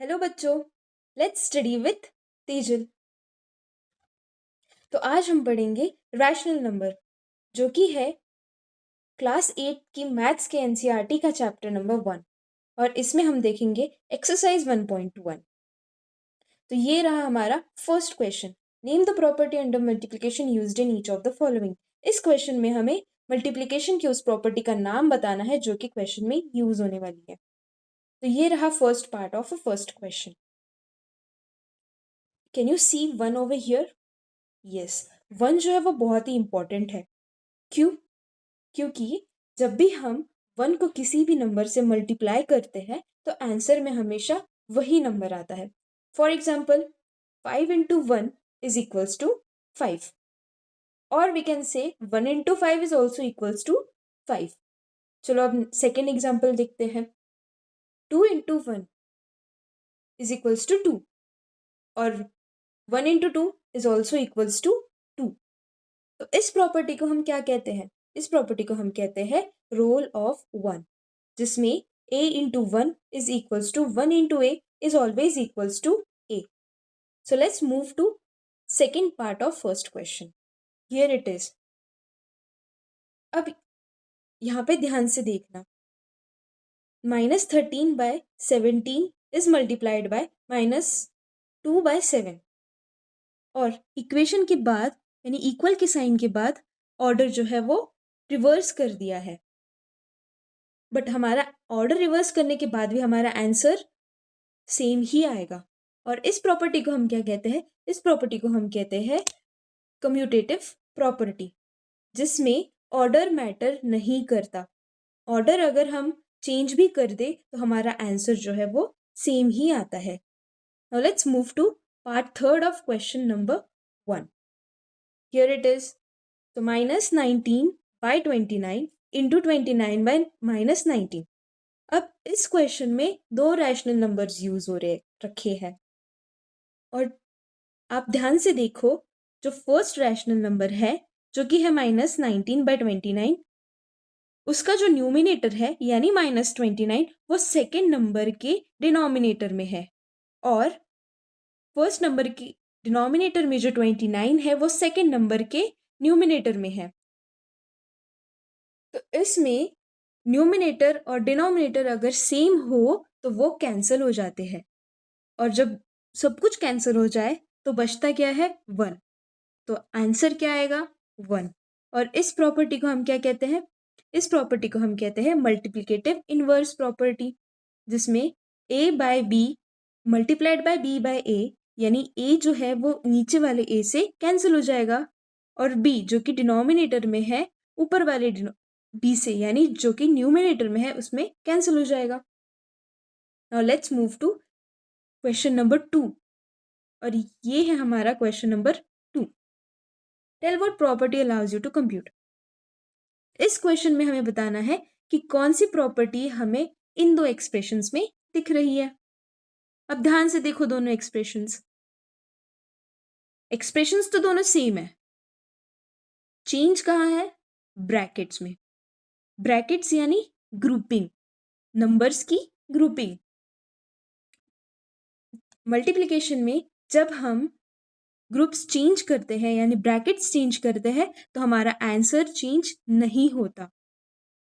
Hello बच्चों, let's study with Tejal. तो आज हम पढ़ेंगे रैशनल नंबर, जो कि है क्लास 8 की मैथ्स के एनसीईआरटी का चैप्टर नंबर 1। और इसमें हम देखेंगे एक्सरसाइज 1.1। तो ये रहा हमारा first question. Name the property under multiplication used in each of the following. इस क्वेश्चन में हमें मल्टीप्लिकेशन की उस प्रॉपर्टी का नाम बताना है जो कि क्वेश्चन में यूज होने वाली है। तो ये रहा first part of a first question. Can you see one over here? Yes, one जो है वो बहुत ही इंपॉर्टेंट है। क्यों? क्योंकि जब भी हम वन को किसी भी नंबर से मल्टीप्लाई करते हैं तो आंसर में हमेशा वही नंबर आता है। For example, 5 into 1 is equals to 5, और we can say 1 into 5 is also equals to 5। चलो अब सेकेंड एग्जाम्पल देखते हैं। 2 into 1 is equals to 2, और 1 into 2 is also equals to 2। तो इस प्रॉपर्टी को हम क्या कहते हैं? इस प्रॉपर्टी को हम कहते हैं रोल ऑफ वन, जिसमें a into 1 is equals to 1 into a is always equals to a। So let's move to second part of first question. Here it is. अब यहाँ पे ध्यान से देखना, -13/17 is multiplied by -2/7, और इक्वेशन के बाद यानी इक्वल के साइन के बाद ऑर्डर जो है वो रिवर्स कर दिया है। बट हमारा ऑर्डर रिवर्स करने के बाद भी हमारा आंसर सेम ही आएगा। और इस प्रॉपर्टी को हम क्या कहते हैं? इस प्रॉपर्टी को हम कहते हैं कम्यूटेटिव प्रॉपर्टी, जिसमें ऑर्डर मैटर नहीं करता। ऑर्डर अगर हम चेंज भी कर दे तो हमारा आंसर जो है वो सेम ही आता है। Now let's move to part third of question number 1। Here it is. तो -19/29 इंटू 29/-19। अब इस क्वेश्चन में दो रैशनल नंबर्स यूज हो रखे हैं, और आप ध्यान से देखो, जो फर्स्ट रैशनल नंबर है जो कि है -19/29, उसका जो न्यूमिनेटर है यानी -29 वो सेकेंड नंबर के डिनोमिनेटर में है, और फर्स्ट नंबर की डिनोमिनेटर में जो 29 है वो सेकेंड नंबर के न्यूमिनेटर में है। तो इसमें न्यूमिनेटर और डिनोमिनेटर अगर सेम हो तो वो कैंसिल हो जाते हैं, और जब सब कुछ कैंसिल हो जाए तो बचता क्या है? 1। तो आंसर क्या आएगा? 1। और इस प्रॉपर्टी को हम क्या कहते हैं? इस प्रॉपर्टी को हम कहते हैं मल्टीप्लिकेटिव इनवर्स प्रॉपर्टी, जिसमें a/b multiplied by b by a, यानी a जो है वो नीचे वाले a से कैंसिल हो जाएगा, और b जो कि डिनोमिनेटर में है ऊपर वाले b से, यानी जो कि न्यूमिनेटर में है उसमें कैंसिल हो जाएगा। Now let's move to question number 2, और ये है हमारा question number 2। Tell what property allows you to compute. इस क्वेश्चन में हमें बताना है कि कौन सी प्रॉपर्टी हमें इन दो एक्सप्रेशंस में दिख रही है। अब ध्यान से देखो दोनों एक्सप्रेशंस। एक्सप्रेशंस तो दोनों सेम है, चेंज कहाँ है? ब्रैकेट्स में। ब्रैकेट्स यानी ग्रुपिंग, नंबर्स की ग्रुपिंग। मल्टीप्लिकेशन में जब हम ग्रुप्स चेंज करते हैं यानी ब्रैकेट्स चेंज करते हैं तो हमारा आंसर चेंज नहीं होता,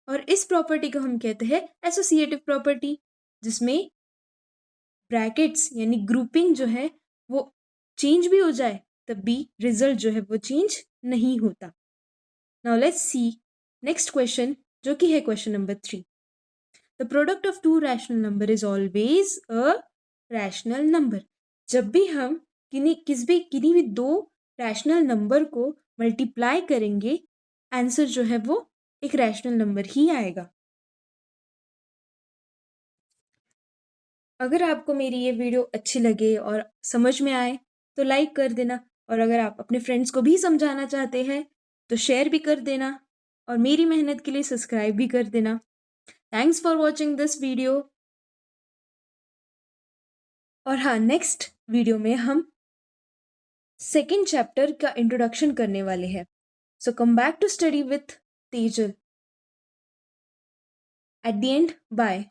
और इस प्रॉपर्टी को हम कहते हैं एसोसिएटिव प्रॉपर्टी, जिसमें ब्रैकेट्स यानी ग्रुपिंग जो है वो चेंज भी हो जाए तब भी रिजल्ट जो है वो चेंज नहीं होता। Now let's see next question, जो कि है question number 3। The product of to rational number is always a rational number. जब भी हम किन्हीं भी दो रैशनल नंबर को मल्टीप्लाई करेंगे, आंसर जो है वो एक रैशनल नंबर ही आएगा। अगर आपको मेरी ये वीडियो अच्छी लगे और समझ में आए तो लाइक कर देना, और अगर आप अपने फ्रेंड्स को भी समझाना चाहते हैं तो शेयर भी कर देना, और मेरी मेहनत के लिए सब्सक्राइब भी कर देना। Thanks for watching this video. और हाँ, नेक्स्ट वीडियो में हम सेकेंड चैप्टर का इंट्रोडक्शन करने वाले हैं। So come back to study with Tejal. At the end, bye.